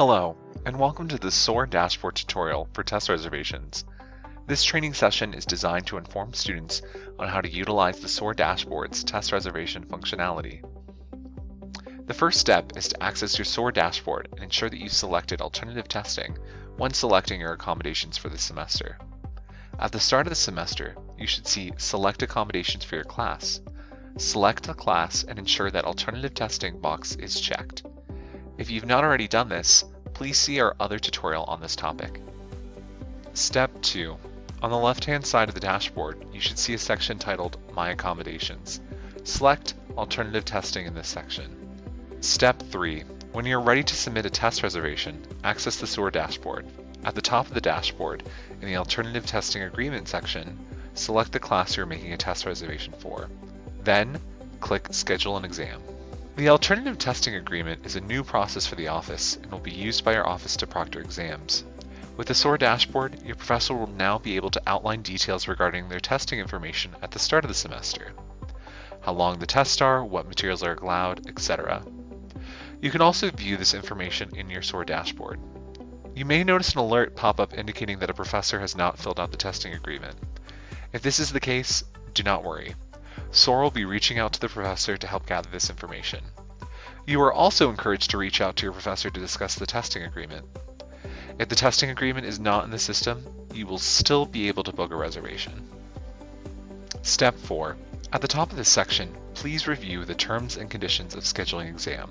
Hello, and welcome to the SOAR dashboard tutorial for test reservations. This training session is designed to inform students on how to utilize the SOAR dashboard's test reservation functionality. The first step is to access your SOAR dashboard and ensure that you've selected alternative testing when selecting your accommodations for the semester. At the start of the semester, you should see Select Accommodations for your class. Select the class and ensure that Alternative Testing box is checked. If you've not already done this, please see our other tutorial on this topic. Step 2. On the left-hand side of the dashboard, you should see a section titled My Accommodations. Select Alternative Testing in this section. Step 3. When you're ready to submit a test reservation, access the SOAR dashboard. At the top of the dashboard, in the Alternative Testing Agreement section, select the class you're making a test reservation for. Then, click Schedule an Exam. The Alternative Testing Agreement is a new process for the office and will be used by your office to proctor exams. With the SOAR dashboard, your professor will now be able to outline details regarding their testing information at the start of the semester. How long the tests are, what materials are allowed, etc. You can also view this information in your SOAR dashboard. You may notice an alert pop up indicating that a professor has not filled out the testing agreement. If this is the case, do not worry. SOAR will be reaching out to the professor to help gather this information. You are also encouraged to reach out to your professor to discuss the testing agreement. If the testing agreement is not in the system, you will still be able to book a reservation. Step 4. At the top of this section, please review the terms and conditions of scheduling exam.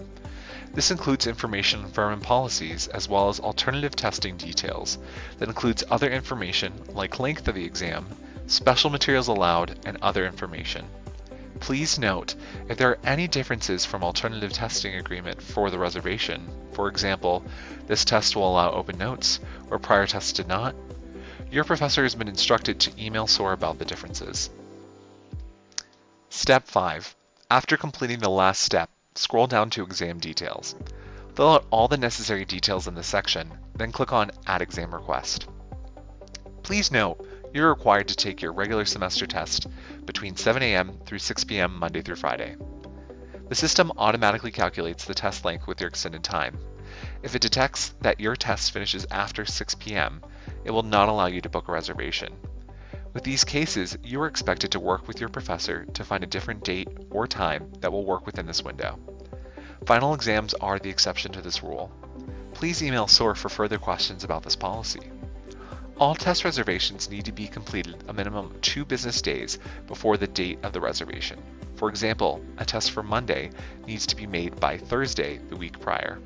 This includes information on firm and policies, as well as alternative testing details that includes other information like length of the exam, special materials allowed, and other information. Please note, if there are any differences from alternative testing agreement for the reservation, for example, this test will allow open notes, or prior tests did not, your professor has been instructed to email SOAR about the differences. Step 5. After completing the last step, scroll down to Exam Details. Fill out all the necessary details in this section, then click on Add Exam Request. Please note, you're required to take your regular semester test between 7 a.m. through 6 p.m. Monday through Friday. The system automatically calculates the test length with your extended time. If it detects that your test finishes after 6 p.m., it will not allow you to book a reservation. With these cases, you are expected to work with your professor to find a different date or time that will work within this window. Final exams are the exception to this rule. Please email SOAR for further questions about this policy. All test reservations need to be completed a minimum of 2 business days before the date of the reservation. For example, a test for Monday needs to be made by Thursday the week prior.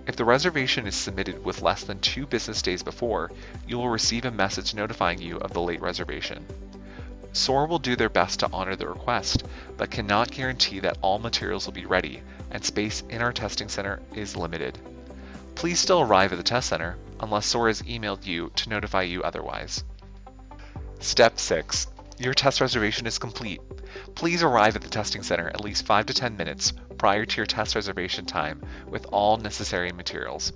If the reservation is submitted with less than 2 business days before, you will receive a message notifying you of the late reservation. SOAR will do their best to honor the request, but cannot guarantee that all materials will be ready, and space in our testing center is limited. Please still arrive at the test center unless SOAR has emailed you to notify you otherwise. Step 6. Your test reservation is complete. Please arrive at the testing center at least 5 to 10 minutes prior to your test reservation time with all necessary materials.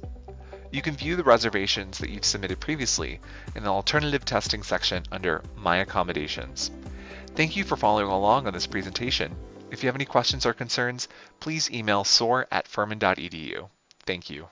You can view the reservations that you've submitted previously in the Alternative Testing section under My Accommodations. Thank you for following along on this presentation. If you have any questions or concerns, please email soar@furman.edu. Thank you.